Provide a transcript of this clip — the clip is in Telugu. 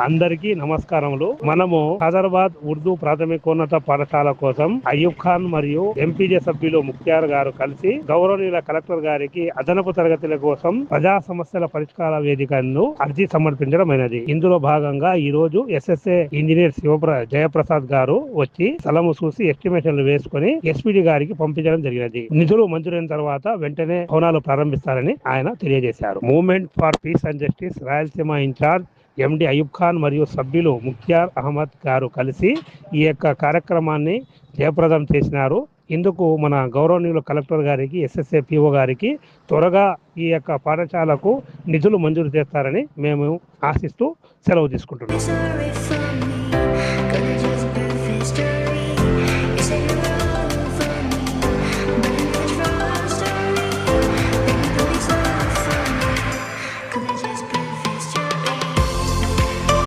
అందరికీ నమస్కారములు. మనము హైదరాబాద్ ఉర్దూ ప్రాథమికోన్నత పాఠశాల కోసం అయ్యూబ్ ఖాన్ మరియు ఎంపీజే సభ్యులు ముఖ్తార్ గారు కలిసి గౌరవనీయుల కలెక్టర్ గారికి అదనపు తరగతుల కోసం ప్రజా సమస్యల పరిష్కార వేదికను అర్జీ సమర్పించడమైనది. ఇందులో భాగంగా ఈ రోజు ఎస్ఎస్ఏ ఇంజనీర్ జయప్రసాద్ గారు వచ్చి స్థలము చూసి ఎస్టిమేషన్లు వేసుకుని ఎస్పీడీ గారికి పంపించడం జరిగినది. నిధులు మంజూరైన తర్వాత వెంటనే భవనాలు ప్రారంభిస్తారని ఆయన తెలియజేశారు. Movement for peace and justice Rayalaseema in charge MD Ayub Khan మరియు సభ్యులు ముఖ్తార్ అహ్మద్ గారు కలిసి ఈ యొక్క కార్యక్రమాన్ని జయప్రదం చేసినారు. ఇందుకు మన గౌరవనీయులు కలెక్టర్ గారికి, ఎస్ఎస్ఏ పిఓ గారికి త్వరగా ఈ యొక్క పాఠశాలకు నిధులు మంజూరు చేస్తారని మేము ఆశిస్తూ సెలవు తీసుకుంటున్నాం.